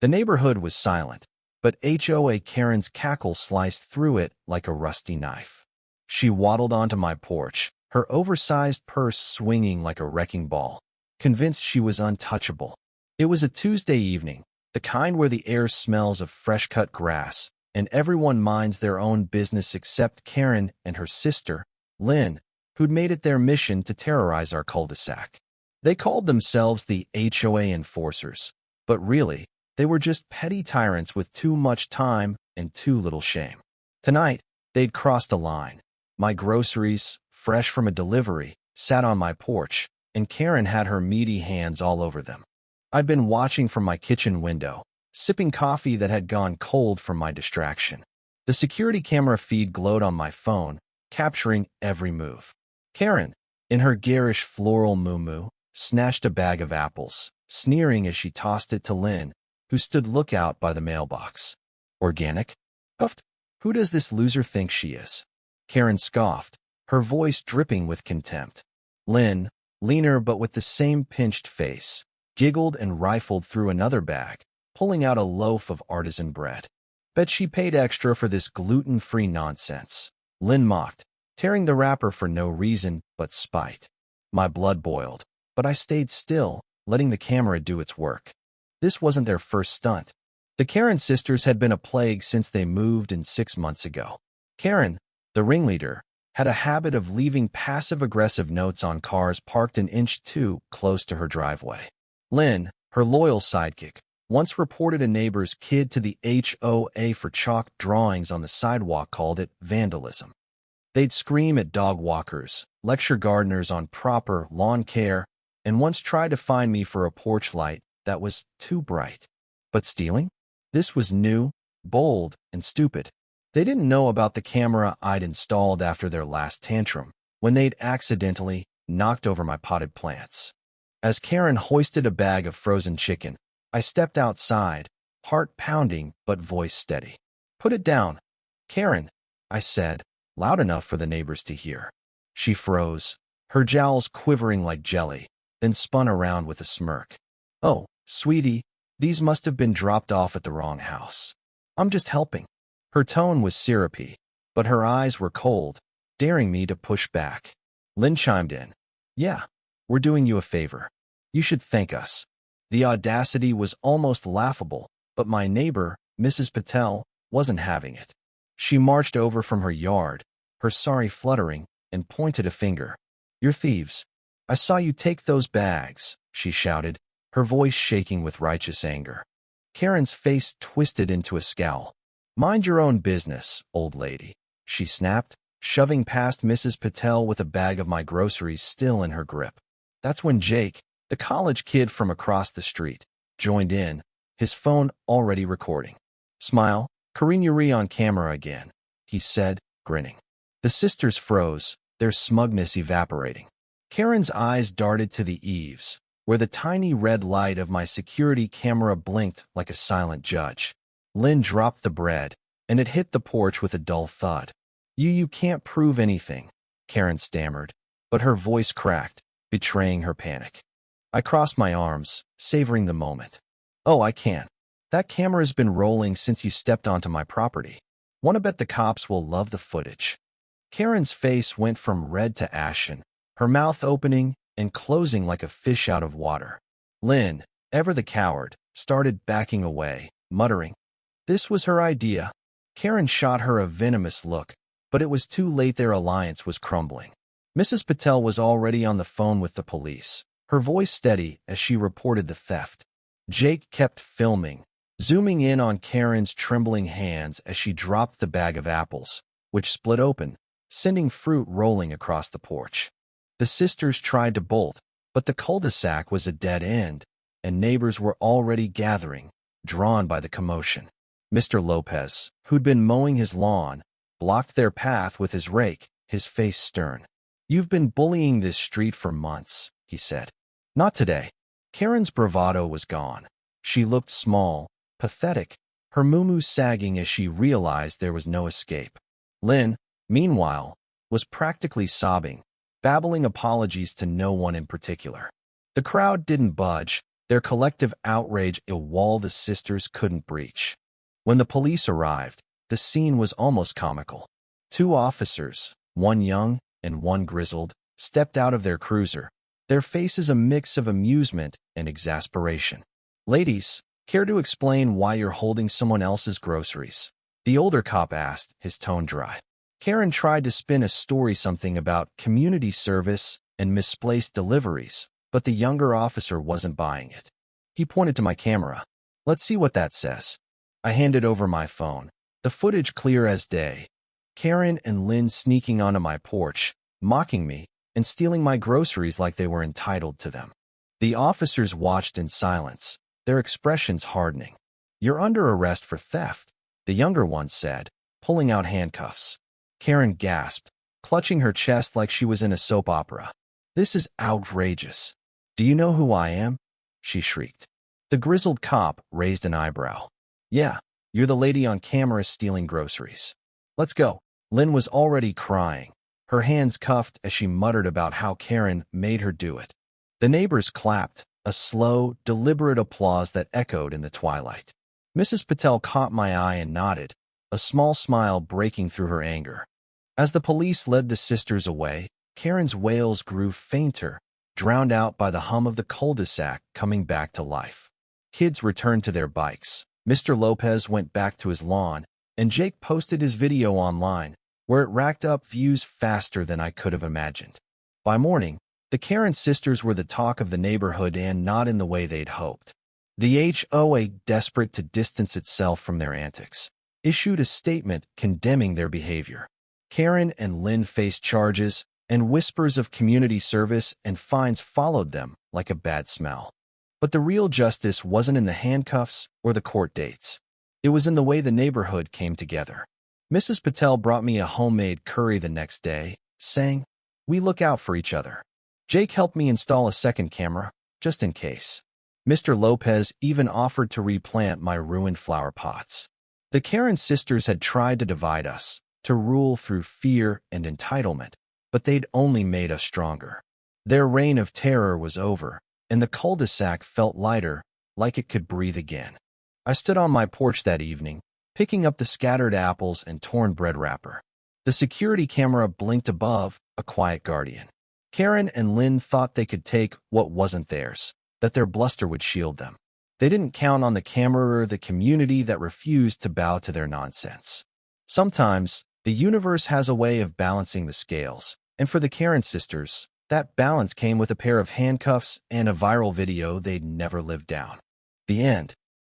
The neighborhood was silent, but HOA Karen's cackle sliced through it like a rusty knife. She waddled onto my porch, her oversized purse swinging like a wrecking ball, convinced she was untouchable. It was a Tuesday evening, the kind where the air smells of fresh-cut grass, and everyone minds their own business except Karen and her sister, Lynn, who'd made it their mission to terrorize our cul-de-sac. They called themselves the HOA enforcers, but really, they were just petty tyrants with too much time and too little shame. Tonight, they'd crossed a line. My groceries, fresh from a delivery, sat on my porch, and Karen had her meaty hands all over them. I'd been watching from my kitchen window, sipping coffee that had gone cold from my distraction. The security camera feed glowed on my phone, capturing every move. Karen, in her garish floral muumuu, snatched a bag of apples, sneering as she tossed it to Lynn, who stood lookout by the mailbox. Organic? Puffed. Who does this loser think she is? Karen scoffed, her voice dripping with contempt. Lynn, leaner but with the same pinched face, giggled and rifled through another bag, pulling out a loaf of artisan bread. Bet she paid extra for this gluten-free nonsense. Lynn mocked, tearing the wrapper for no reason but spite. My blood boiled, but I stayed still, letting the camera do its work. This wasn't their first stunt. The Karen sisters had been a plague since they moved in 6 months ago. Karen, the ringleader, had a habit of leaving passive-aggressive notes on cars parked an inch too close to her driveway. Lynn, her loyal sidekick, once reported a neighbor's kid to the HOA for chalk drawings on the sidewalk, called it vandalism. They'd scream at dog walkers, lecture gardeners on proper lawn care, and once tried to fine me for a porch light that was too bright. But stealing? This was new, bold, and stupid. They didn't know about the camera I'd installed after their last tantrum, when they'd accidentally knocked over my potted plants. As Karen hoisted a bag of frozen chicken, I stepped outside, heart pounding but voice steady. "Put it down, Karen," I said, loud enough for the neighbors to hear. She froze, her jowls quivering like jelly, then spun around with a smirk. "Oh, sweetie, these must have been dropped off at the wrong house. I'm just helping." Her tone was syrupy, but her eyes were cold, daring me to push back. Lynn chimed in. "Yeah, we're doing you a favor. You should thank us." The audacity was almost laughable, but my neighbor, Mrs. Patel, wasn't having it. She marched over from her yard, her sari fluttering, and pointed a finger. "You're thieves. I saw you take those bags," she shouted, her voice shaking with righteous anger. Karen's face twisted into a scowl. "Mind your own business, old lady," she snapped, shoving past Mrs. Patel with a bag of my groceries still in her grip. That's when Jake, the college kid from across the street, joined in, his phone already recording. "Smile, Karinuri on camera again," he said, grinning. The sisters froze, their smugness evaporating. Karen's eyes darted to the eaves, where the tiny red light of my security camera blinked like a silent judge. Lynn dropped the bread, and it hit the porch with a dull thud. You can't prove anything," Karen stammered, but her voice cracked, betraying her panic. I crossed my arms, savoring the moment. "Oh, I can. That camera's been rolling since you stepped onto my property. Want to bet the cops will love the footage." Karen's face went from red to ashen, her mouth opening and closing like a fish out of water. Lynn, ever the coward, started backing away, muttering. This was her idea. Karen shot her a venomous look, but it was too late. Their alliance was crumbling. Mrs. Patel was already on the phone with the police, her voice steady as she reported the theft. Jake kept filming, zooming in on Karen's trembling hands as she dropped the bag of apples, which split open, sending fruit rolling across the porch. The sisters tried to bolt, but the cul-de-sac was a dead end, and neighbors were already gathering, drawn by the commotion. Mr. Lopez, who'd been mowing his lawn, blocked their path with his rake, his face stern. "You've been bullying this street for months," he said. "Not today." Karen's bravado was gone. She looked small, pathetic, her muumuu sagging as she realized there was no escape. Lynn, meanwhile, was practically sobbing, babbling apologies to no one in particular. The crowd didn't budge, their collective outrage a wall the sisters couldn't breach. When the police arrived, the scene was almost comical. Two officers, one young and one grizzled, stepped out of their cruiser, their faces a mix of amusement and exasperation. "Ladies, care to explain why you're holding someone else's groceries?" the older cop asked, his tone dry. Karen tried to spin a story, something about community service and misplaced deliveries, but the younger officer wasn't buying it. He pointed to my camera. "Let's see what that says." I handed over my phone, the footage clear as day. Karen and Lynn sneaking onto my porch, mocking me, and stealing my groceries like they were entitled to them. The officers watched in silence, their expressions hardening. "You're under arrest for theft," the younger one said, pulling out handcuffs. Karen gasped, clutching her chest like she was in a soap opera. "This is outrageous." "Do you know who I am?" she shrieked. The grizzled cop raised an eyebrow. "Yeah, you're the lady on camera stealing groceries. Let's go." Lynn was already crying, her hands cuffed as she muttered about how Karen made her do it. The neighbors clapped, a slow, deliberate applause that echoed in the twilight. Mrs. Patel caught my eye and nodded, a small smile breaking through her anger. As the police led the sisters away, Karen's wails grew fainter, drowned out by the hum of the cul-de-sac coming back to life. Kids returned to their bikes. Mr. Lopez went back to his lawn, and Jake posted his video online, where it racked up views faster than I could have imagined. By morning, the Karen sisters were the talk of the neighborhood, and not in the way they'd hoped. The HOA, desperate to distance itself from their antics, issued a statement condemning their behavior. Karen and Lynn faced charges, and whispers of community service and fines followed them like a bad smell. But the real justice wasn't in the handcuffs or the court dates. It was in the way the neighborhood came together. Mrs. Patel brought me a homemade curry the next day, saying, "We look out for each other." Jake helped me install a second camera, just in case. Mr. Lopez even offered to replant my ruined flower pots. The Karen sisters had tried to divide us, to rule through fear and entitlement, but they'd only made us stronger. Their reign of terror was over, and the cul-de-sac felt lighter, like it could breathe again. I stood on my porch that evening, picking up the scattered apples and torn bread wrapper. The security camera blinked above, a quiet guardian. Karen and Lynn thought they could take what wasn't theirs, that their bluster would shield them. They didn't count on the camera or the community that refused to bow to their nonsense. Sometimes, the universe has a way of balancing the scales, and for the Karen sisters, that balance came with a pair of handcuffs and a viral video they'd never lived down. The end.